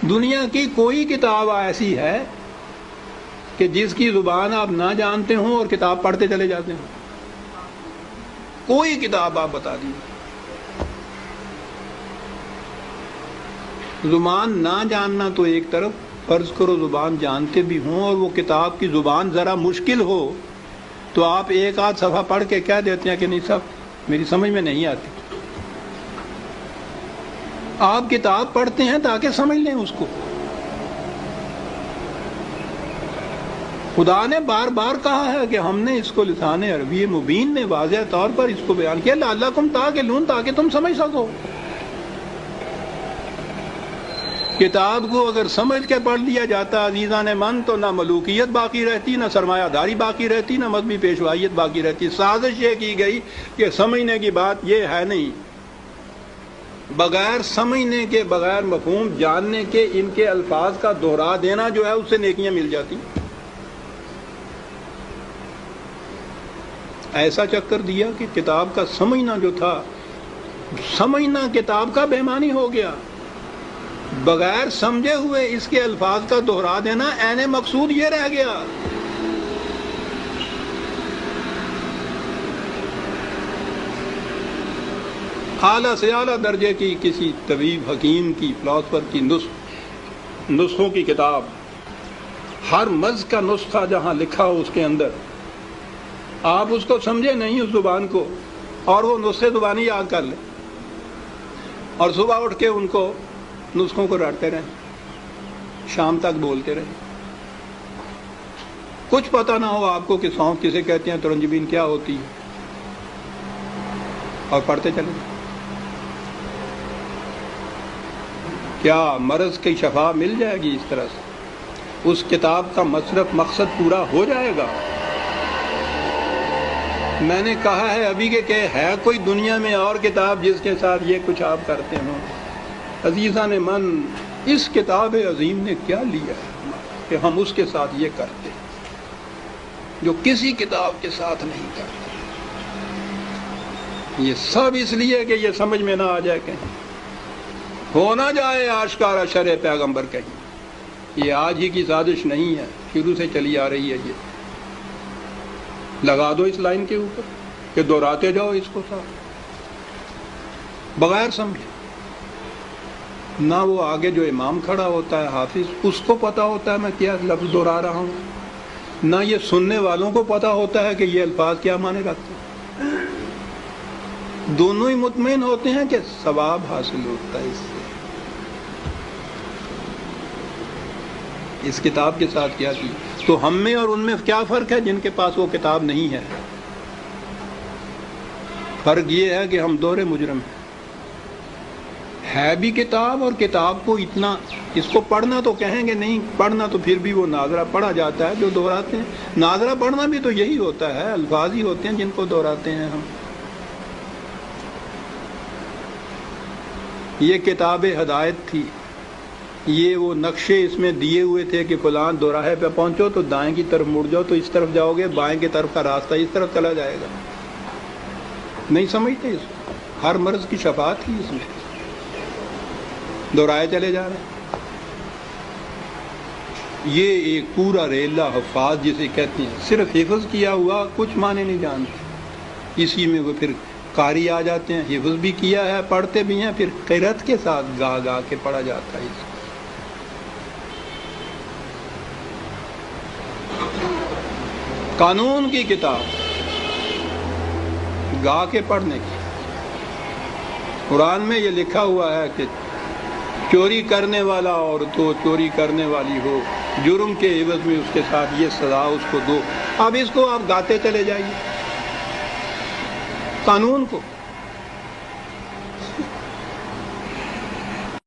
دنیا کی کوئی کتاب ایسی ہے کہ جس کی زبان آپ نہ جانتے ہوں اور کتاب پڑھتے چلے جاتے ہوں؟ کوئی کتاب آپ بتا دیجیے۔ زبان نہ جاننا تو ایک طرف، فرض کرو زبان جانتے بھی ہوں اور وہ کتاب کی زبان ذرا مشکل ہو تو آپ ایک آدھ صفحہ پڑھ کے کہہ دیتے ہیں کہ نہیں صاحب میری سمجھ میں نہیں آتی۔ آپ کتاب پڑھتے ہیں تاکہ سمجھ لیں اس کو۔ خدا نے بار بار کہا ہے کہ ہم نے اس کو لسان عربی مبین میں واضح طور پر اس کو بیان کیا، لعلکم تعقلون، تاکہ تم سمجھ سکو۔ کتاب کو اگر سمجھ کے پڑھ لیا جاتا عزیزان من تو نہ ملوکیت باقی رہتی، نہ سرمایہ داری باقی رہتی، نہ مذہبی پیشوائیت باقی رہتی۔ سازش یہ کی گئی کہ سمجھنے کی بات یہ ہے نہیں، بغیر سمجھنے کے، بغیر مفہوم جاننے کے ان کے الفاظ کا دہرا دینا جو ہے اس سے نیکیاں مل جاتی۔ ایسا چکر دیا کہ کتاب کا سمجھنا جو تھا، سمجھنا کتاب کا بے معنی ہو گیا، بغیر سمجھے ہوئے اس کے الفاظ کا دہرا دینا عین مقصود یہ رہ گیا۔ اعلیٰ سے اعلیٰ درجے کی کسی طبیب، حکیم کی، فلاسفر کی نسخوں کی کتاب، ہر مرض کا نسخہ جہاں لکھا ہو اس کے اندر، آپ اس کو سمجھے نہیں اس زبان کو اور وہ نسخے زبانی یاد کر لیں اور صبح اٹھ کے ان کو نسخوں کو رٹتے رہیں، شام تک بولتے رہیں، کچھ پتہ نہ ہو آپ کو کہ سونف کسے کہتے ہیں، ترنجبین کیا ہوتی ہے، اور پڑھتے چلیں۔ کیا مرض کی شفا مل جائے گی اس طرح سے؟ اس کتاب کا مصرف مقصد پورا ہو جائے گا؟ میں نے کہا ہے ابھی کہ ہے کوئی دنیا میں اور کتاب جس کے ساتھ یہ کچھ آپ کرتے ہوں؟ عزیزان من، اس کتاب عظیم نے کیا لیا ہے کہ ہم اس کے ساتھ یہ کرتے ہیں جو کسی کتاب کے ساتھ نہیں کرتے؟ یہ سب اس لیے کہ یہ سمجھ میں نہ آ جائے، کہیں ہو نہ جائے آشکارا شرع پیغمبر کہیں۔ یہ آج ہی کی سازش نہیں ہے، شروع سے چلی آ رہی ہے۔ یہ لگا دو اس لائن کے اوپر کہ دہراتے جاؤ اس کو ساتھ، بغیر سمجھے۔ نہ وہ آگے جو امام کھڑا ہوتا ہے حافظ، اس کو پتا ہوتا ہے میں کیا لفظ دہرا رہا ہوں، نہ یہ سننے والوں کو پتا ہوتا ہے کہ یہ الفاظ کیا معنی رکھتے ہیں۔ دونوں ہی مطمئن ہوتے ہیں کہ ثواب حاصل ہوتا ہے اس سے۔ اس کتاب کے ساتھ کیا کی تو ہم میں اور ان میں کیا فرق ہے جن کے پاس وہ کتاب نہیں ہے؟ فرق یہ ہے کہ ہم دوہرے مجرم ہیں۔ ہے بھی کتاب، اور کتاب کو اتنا، اس کو پڑھنا تو کہیں گے نہیں، پڑھنا تو پھر بھی وہ ناظرہ پڑھا جاتا ہے جو دہراتے ہیں۔ ناظرہ پڑھنا بھی تو یہی ہوتا ہے، الفاظ ہی ہوتے ہیں جن کو دہراتے ہیں ہم۔ یہ کتاب ہدایت تھی، یہ وہ نقشے اس میں دیے ہوئے تھے کہ فلاں دوراہے پہ پہنچو تو دائیں کی طرف مڑ جاؤ تو اس طرف جاؤ گے، بائیں کی طرف کا راستہ اس طرف چلا جائے گا۔ نہیں سمجھتے اس کو؟ ہر مرض کی شفا تھی اس میں، دورائے چلے جا رہے ہیں۔ یہ ایک پورا ریلا حفاظ جسے کہتے ہیں، صرف حفظ کیا ہوا کچھ معنی نہیں جانتے، اسی میں وہ پھر قاری آ جاتے ہیں، حفظ بھی کیا ہے، پڑھتے بھی ہیں، پھر قرأت کے ساتھ گا گا کے پڑھا جاتا ہے۔ قانون کی کتاب گا کے پڑھنے کی۔ قرآن میں یہ لکھا ہوا ہے کہ چوری کرنے والا اور تو چوری کرنے والی ہو، جرم کے عوض میں اس کے ساتھ یہ سزا اس کو دو۔ اب اس کو آپ گاتے چلے جائیے قانون کو۔